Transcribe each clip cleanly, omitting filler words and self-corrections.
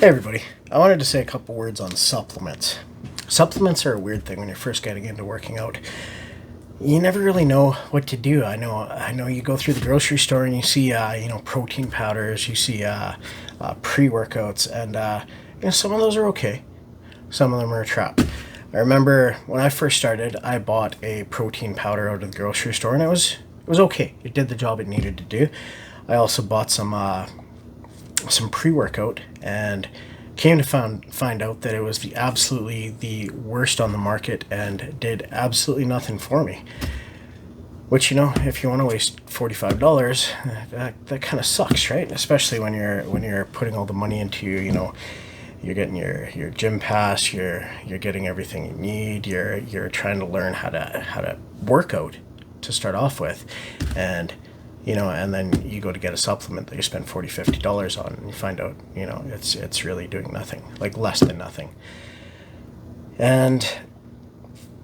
Hey everybody, I wanted to say a couple words on supplements. Supplements are a weird thing when you're first getting into working out. You never really know what to do. I know you go through the grocery store and you see protein powders, you see pre-workouts, and some of those are okay. Some of them are a trap. I remember when I first started, I bought a protein powder out of the grocery store, and it was okay. It did the job it needed to do. I also bought some pre-workout and came to find out that it was absolutely the worst on the market and did absolutely nothing for me. Which, if you want to waste $45, that kind of sucks, right? Especially when you're putting all the money into, you're getting your gym pass, you're getting everything you need, you're trying to learn how to work out to start off with, and then you go to get a supplement that you spend $40-50 on, and you find out, it's really doing nothing, like less than nothing. And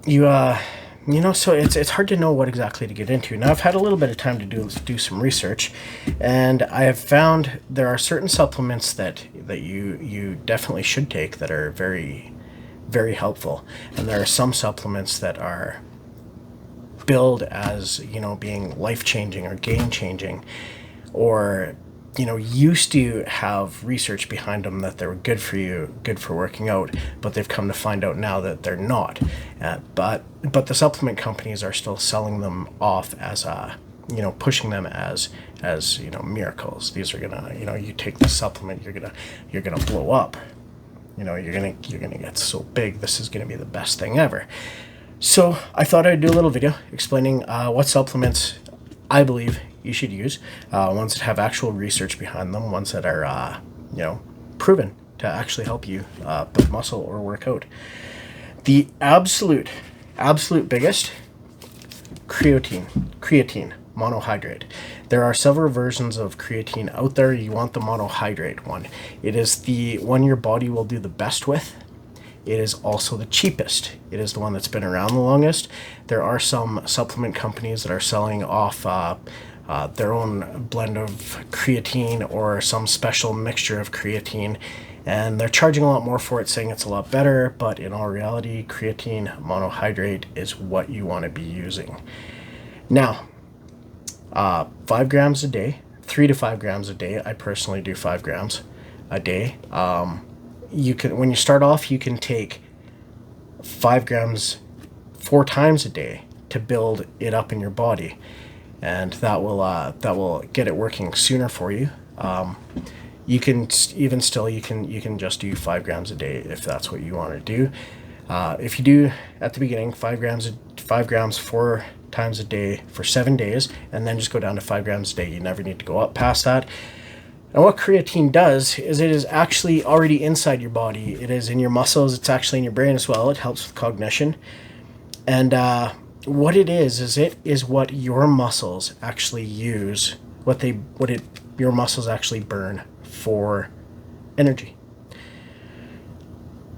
so it's hard to know what exactly to get into. Now, I've had a little bit of time to do some research, and I have found there are certain supplements that you definitely should take that are very, very helpful. And there are some supplements that are billed as being life-changing or game-changing, or used to have research behind them that they were good for you, good for working out, but they've come to find out now that they're not. But the supplement companies are still selling them off as pushing them as miracles. These are gonna you take this supplement, you're gonna blow up. You're gonna get so big. This is gonna be the best thing ever. So I thought I'd do a little video explaining what supplements I believe you should use, ones that have actual research behind them, ones that are proven to actually help you build muscle or work out. The absolute biggest, creatine monohydrate. There are several versions of creatine out there. You want the monohydrate one. It is the one your body will do the best with. It is also the cheapest. It is the one that's been around the longest. There are some supplement companies that are selling off their own blend of creatine or some special mixture of creatine, and they're charging a lot more for it, saying it's a lot better, but in all reality, creatine monohydrate is what you want to be using. Now, 5 grams a day, 3 to 5 grams a day. I personally do 5 grams a day. When you start off, you can take 5 grams 4 times a day to build it up in your body, and that will get it working sooner for you. You can just do 5 grams a day if that's what you want to do. If you do at the beginning 5 grams 4 times a day for 7 days, and then just go down to 5 grams a day, you never need to go up past that. And what creatine does is it is actually already inside your body. It is in your muscles. It's actually in your brain as well. It helps with cognition. And what it is it is what your muscles actually use, your muscles actually burn for energy.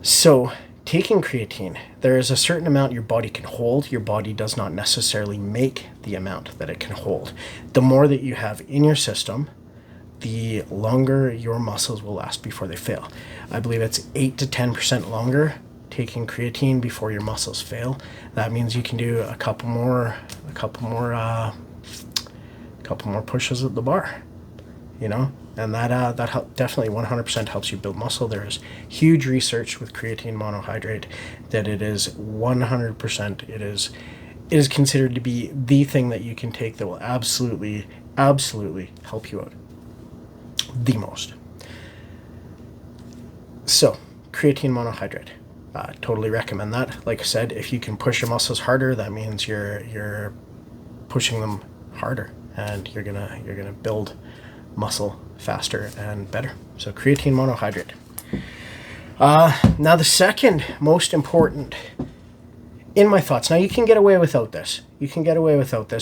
So taking creatine, there is a certain amount your body can hold. Your body does not necessarily make the amount that it can hold. The more that you have in your system, the longer your muscles will last before they fail. I believe it's 8 to 10% longer taking creatine before your muscles fail. That means you can do a couple more pushes at the bar, and that definitely 100% helps you build muscle. There is huge research with creatine monohydrate that it is 100%. It is considered to be the thing that you can take that will absolutely help you out the most. So creatine monohydrate, totally recommend that. Like I said, if you can push your muscles harder, that means you're pushing them harder, and you're gonna build muscle faster and better. So creatine monohydrate. Now the second most important, in my thoughts, now you can get away without this.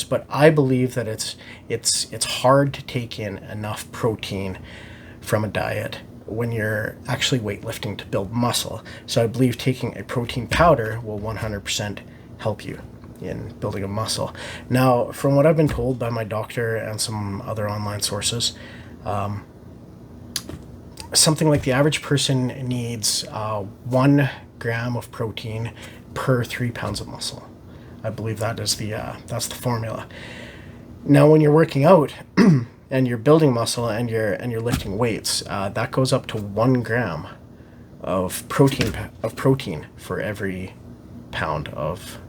But I believe that it's hard to take in enough protein from a diet when you're actually weightlifting to build muscle. So I believe taking a protein powder will 100% help you in building a muscle. Now, from what I've been told by my doctor and some other online sources, something like the average person needs 1 gram of protein per 3 pounds of muscle. I believe that is that's the formula. Now, when you're working out and you're building muscle and you're lifting weights, that goes up to 1 gram of protein for every pound of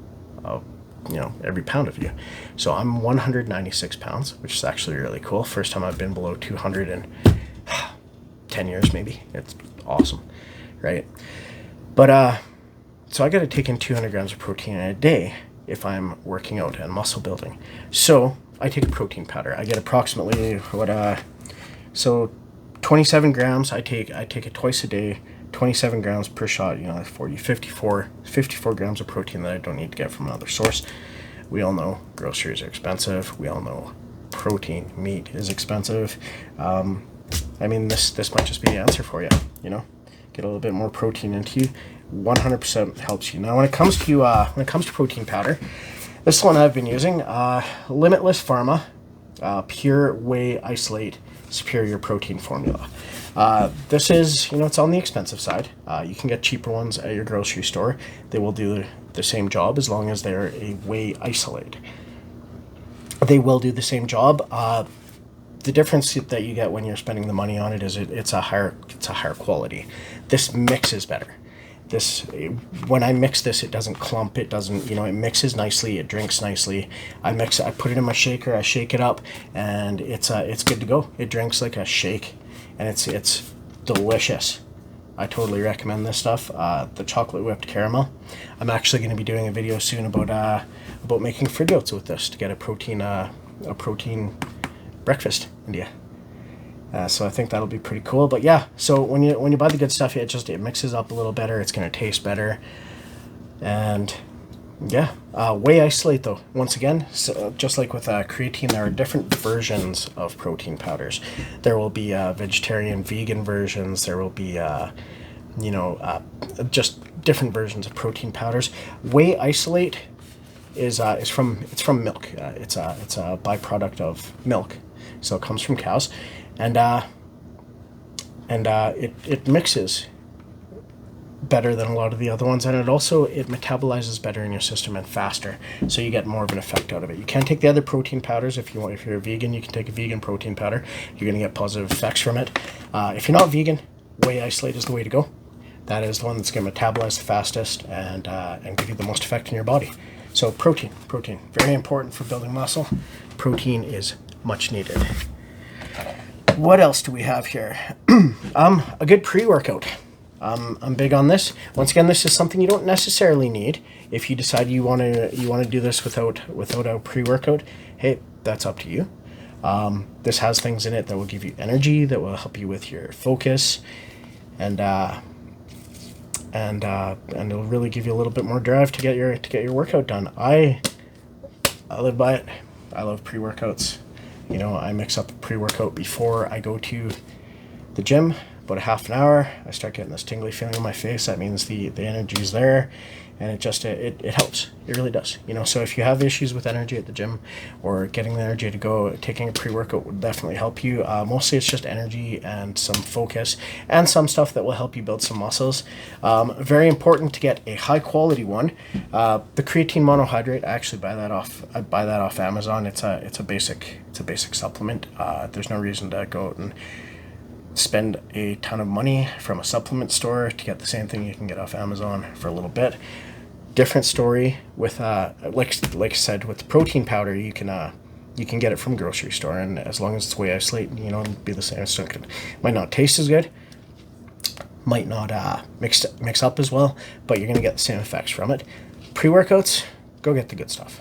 every pound of you. So I'm 196 pounds, which is actually really cool. First time I've been below 200 in 10 years maybe. It's awesome, right? But so I got to take in 200 grams of protein in a day if I'm working out and muscle building. So I take a protein powder. I get approximately 27 grams. I take it twice a day. 27 grams per shot, 54 grams of protein that I don't need to get from another source. We all know groceries are expensive. We all know protein, meat is expensive. This might just be the answer for you, get a little bit more protein into you. 100% helps you. Now, when it comes to protein powder, this is one I've been using, Limitless Pharma, Pure Whey Isolate Superior Protein Formula. This is, it's on the expensive side. You can get cheaper ones at your grocery store. They will do the same job as long as they're a whey isolate. They will do the same job. The difference that you get when you're spending the money on it is it's a higher quality. This mixes better. When I mix this, it doesn't clump. It doesn't, it mixes nicely. It drinks nicely. I put it in my shaker. I shake it up, and it's good to go. It drinks like a shake, and it's delicious. I totally recommend this stuff. The chocolate whipped caramel. I'm actually going to be doing a video soon about making fridge oats with this to get a protein breakfast into you. So I think that'll be pretty cool. But yeah, so when you buy the good stuff, it mixes up a little better. It's going to taste better. And yeah, whey isolate though, once again, so just like with creatine, there are different versions of protein powders. There will be vegetarian, vegan versions. There will be just different versions of protein powders. Whey isolate is from milk. It's a byproduct of milk, so it comes from cows. And it mixes better than a lot of the other ones, and it metabolizes better in your system and faster, so you get more of an effect out of it. You can take the other protein powders if you're a vegan. You can take a vegan protein powder. You're going to get positive effects from it. If you're not vegan, whey isolate is the way to go. That is the one that's going to metabolize the fastest and give you the most effect in your body. So protein, very important for building muscle. Protein is much needed. What else do we have here? A good pre-workout. I'm big on this. Once again, this is something you don't necessarily need. If you decide you want to do this without a pre-workout, hey, that's up to you. This has things in it that will give you energy, that will help you with your focus, and it'll really give you a little bit more drive to get your workout done. I live by it. I love pre-workouts. I mix up a pre-workout before I go to the gym, about a half an hour. I start getting this tingly feeling in my face. That means the energy's there, and it helps. It really does. So if you have issues with energy at the gym or getting the energy to go, taking a pre-workout would definitely help you. Mostly it's just energy and some focus and some stuff that will help you build some muscles. Very important to get a high quality one. The creatine monohydrate, I actually buy that off Amazon. It's a basic supplement. There's no reason to go out and spend a ton of money from a supplement store to get the same thing you can get off Amazon for a little bit. Different story with like I said, with the protein powder, you can get it from grocery store, and as long as it's whey isolate, it'll be the same. It might not taste as good, might not mix up as well, but you're gonna get the same effects from it. Pre-workouts, go get the good stuff.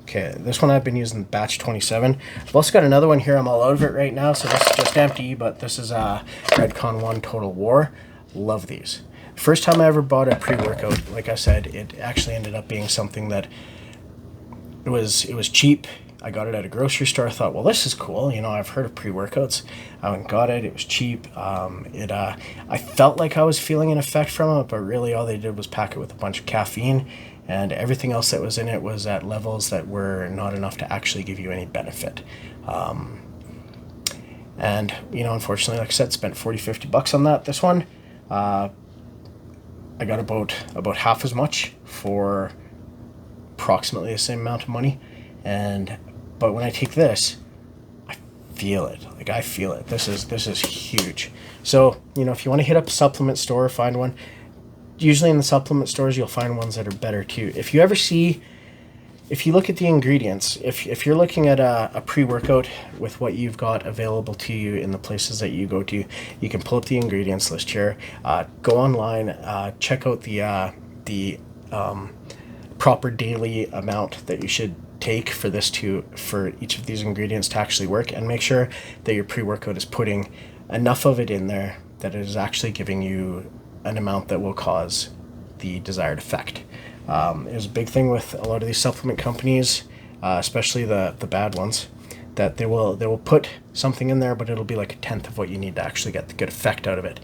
Okay, this one I've been using, batch 27. I've also got another one here. I'm all out of it right now, so this is just empty, but this is Redcon 1 Total War. Love these. First time I ever bought a pre-workout, like I said, it actually ended up being something that it was cheap. I got it at a grocery store. I thought, well, this is cool. I've heard of pre-workouts. I went and got it. It was cheap. I felt like I was feeling an effect from it, but really all they did was pack it with a bunch of caffeine, and everything else that was in it was at levels that were not enough to actually give you any benefit. And, you know, unfortunately, like I said, spent 40-50 bucks on that. This one, I got about half as much for approximately the same amount of money. But when I take this, I feel it. Like, I feel it. This is huge. So, you know, if you want to hit up a supplement store, find one. Usually in the supplement stores, you'll find ones that are better too. If you look at the ingredients, if you're looking at a pre-workout with what you've got available to you in the places that you go to, you can pull up the ingredients list here, go online, check out the proper daily amount that you should take for each of these ingredients to actually work, and make sure that your pre-workout is putting enough of it in there that it is actually giving you an amount that will cause the desired effect. There's a big thing with a lot of these supplement companies, especially the bad ones, that they will put something in there, but it'll be like a tenth of what you need to actually get the good effect out of it.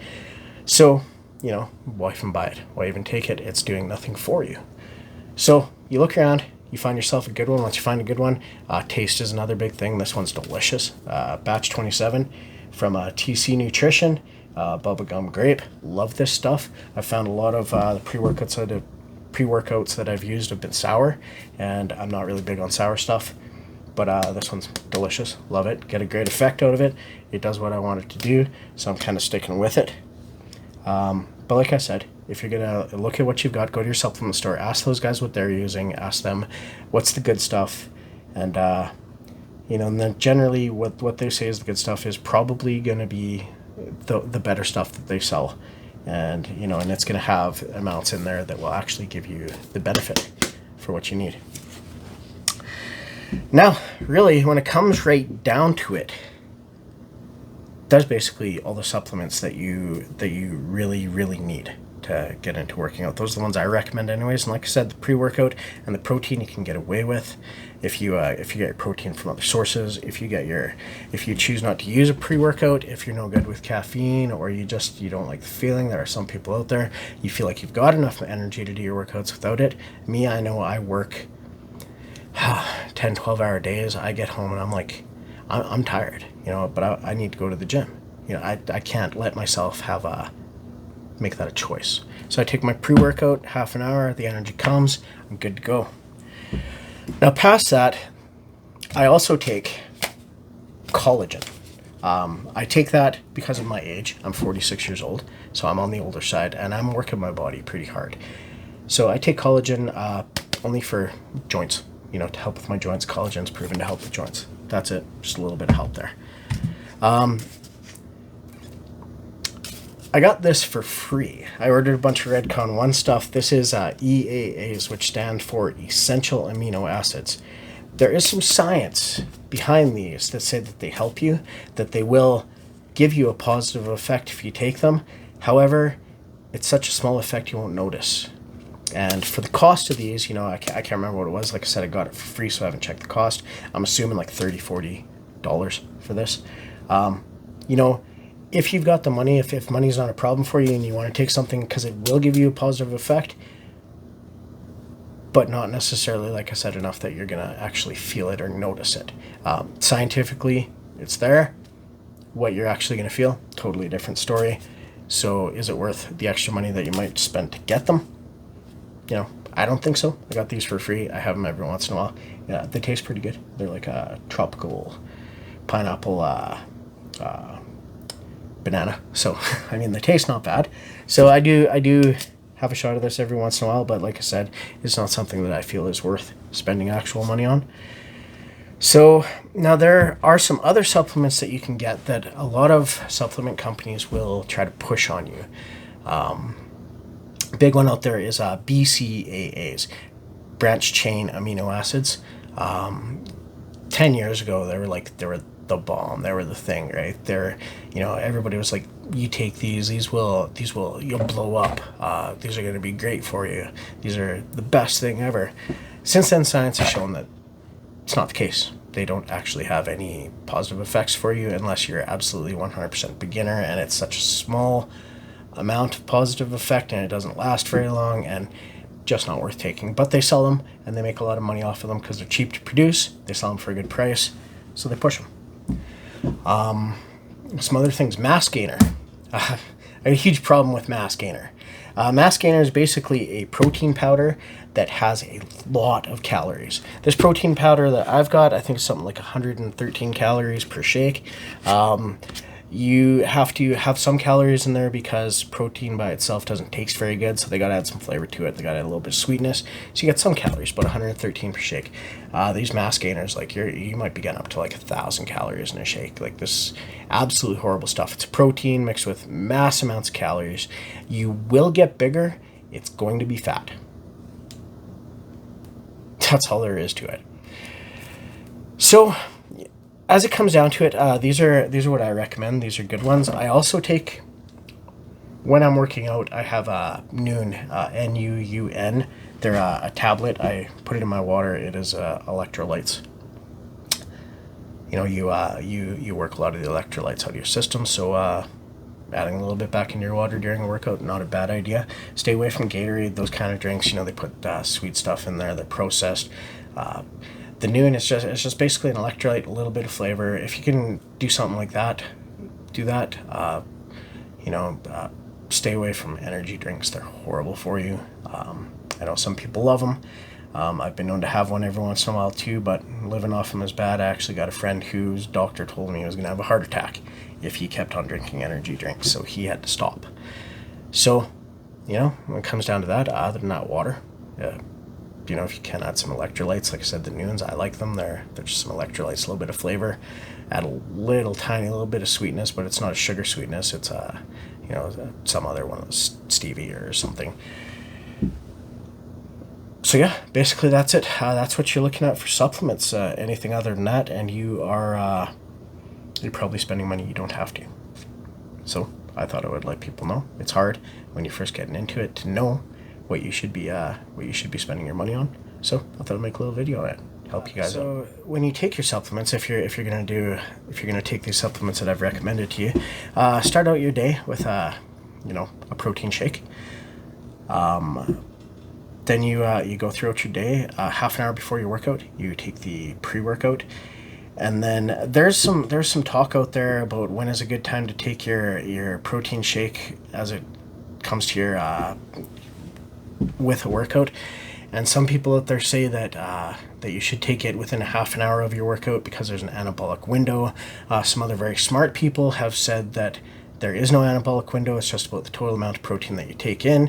So, you know, why even buy it? Why even take it? It's doing nothing for you. So you look around, you find yourself a good one. Once you find a good one, taste is another big thing. This one's delicious. Batch 27 from TC Nutrition, bubblegum grape. Love this stuff. I found a lot of the pre-workouts that I've used have been sour, and I'm not really big on sour stuff, but this one's delicious. Love it. Get a great effect out of it. It does what I want it to do, so I'm kind of sticking with it. But like I said, if you're gonna look at what you've got, go to your supplement store, ask those guys what they're using, ask them what's the good stuff, and you know, and then generally what they say is the good stuff is probably gonna be the better stuff that they sell. And, you know, and it's going to have amounts in there that will actually give you the benefit for what you need. Now, really, when it comes right down to it, that's basically all the supplements that you really, really need to get into working out. Those are the ones I recommend anyways. And like I said, the pre-workout and the protein you can get away with if you get your protein from other sources. If you choose not to use a pre-workout, if you're no good with caffeine, or you don't like the feeling, there are some people out there, you feel like you've got enough energy to do your workouts without it. Me, I know I work 10, 12-hour days. I get home and I'm like, I'm tired, you know, but I need to go to the gym. You know, I can't let myself make that a choice. So I take my pre-workout, half an hour, the energy comes, I'm good to go. Now past that, I also take collagen. I take that because of my age. I'm 46 years old, so I'm on the older side, and I'm working my body pretty hard. So I take collagen only for joints, you know, to help with my joints. Collagen's proven to help with joints. That's it, just a little bit of help there. I got this for free. I ordered a bunch of Redcon 1 stuff. This is EAAs, which stand for essential amino acids. There is some science behind these that say that they help you, that they will give you a positive effect if you take them. However, it's such a small effect you won't notice. And for the cost of these, you know, I can't remember what it was. Like I said, I got it for free, so I haven't checked the cost. I'm assuming like $30-$40 for this. You know, if you've got the money, if money's not a problem for you and you want to take something because it will give you a positive effect, but not necessarily, like I said, enough that you're going to actually feel it or notice it. Scientifically, it's there. What you're actually going to feel, totally different story. So is it worth the extra money that you might spend to get them? You know, I don't think so. I got these for free. I have them every once in a while. Yeah, they taste pretty good. They're like a tropical pineapple banana. So, I mean, they taste not bad. So I do have a shot of this every once in a while, but like I said, it's not something that I feel is worth spending actual money on. So now there are some other supplements that you can get that a lot of supplement companies will try to push on you. Big one out there is BCAAs, branch chain amino acids. 10 years ago, they were the bomb. They were the thing, right? You know, everybody was like, you take these will, you'll blow up. These are going to be great for you. These are the best thing ever. Since then, science has shown that it's not the case. They don't actually have any positive effects for you unless you're absolutely 100% beginner, and it's such a small amount of positive effect and it doesn't last very long and just not worth taking. But they sell them and they make a lot of money off of them because they're cheap to produce. They sell them for a good price, so they push them. Some other things, mass gainer. I have a huge problem with mass gainer. Mass gainer is basically a protein powder that has a lot of calories. This protein powder that I've got, I think is something like 113 calories per shake. You have to have some calories in there because protein by itself doesn't taste very good, so they got to add some flavor to it. They got to add a little bit of sweetness, so you get some calories, but 113 per shake. These mass gainers, like you might be getting up to like 1,000 calories in a shake. Like this, absolutely horrible stuff. It's protein mixed with mass amounts of calories. You will get bigger. It's going to be fat. That's all there is to it. So, as it comes down to it, these are what I recommend. These are good ones. I also take, when I'm working out, I have a Nuun, N-U-U-N. They're a tablet. I put it in my water. It is electrolytes. You know, you work a lot of the electrolytes out of your system, so adding a little bit back into your water during a workout, not a bad idea. Stay away from Gatorade, those kind of drinks. You know, they put sweet stuff in there. They're processed. The Nuun is just basically an electrolyte, a little bit of flavor. If you can do something like that, do that. Stay away from energy drinks. They're horrible for you. I know some people love them. I've been known to have one every once in a while too, but living off them is bad. I actually got a friend whose doctor told me he was going to have a heart attack if he kept on drinking energy drinks, so he had to stop. So, when it comes down to that, other than that, water. If you can add some electrolytes, like I said, the Nuuns, I like them. They're just some electrolytes, a little bit of flavor, add a tiny little bit of sweetness, but it's not a sugar sweetness. It's some other one of those stevia or something. So yeah, basically that's it. That's what you're looking at for supplements. Anything other than that, and you're probably spending money you don't have to. So I thought I would let people know. It's hard when you're first getting into it to know what you should be spending your money on. So I thought I'd make a little video on it, help you guys out. So when you take your supplements, if you're gonna take these supplements that I've recommended to you, start out your day with a protein shake. Then you go throughout your day. Half an hour before your workout, you take the pre-workout. And then there's some talk out there about when is a good time to take your protein shake as it comes to your with a workout. And some people out there say that you should take it within a half an hour of your workout because there's an anabolic window. Some other very smart people have said that there is no anabolic window. It's just about the total amount of protein that you take in.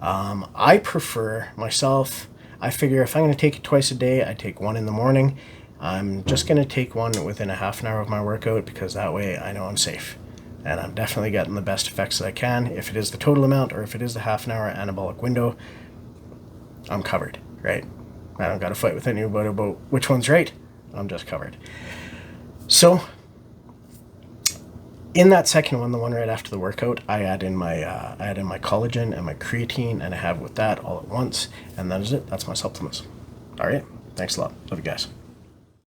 I prefer myself. I figure if I'm going to take it twice a day, I take one in the morning. I'm just going to take one within a half an hour of my workout because that way I know I'm safe. And I'm definitely getting the best effects that I can. If it is the total amount or if it is the half an hour anabolic window, I'm covered, right? I don't got to fight with anybody about which one's right. I'm just covered. So in that second one, the one right after the workout, I add in my collagen and my creatine, and I have with that all at once. And that is it. That's my supplements. All right. Thanks a lot. Love you guys.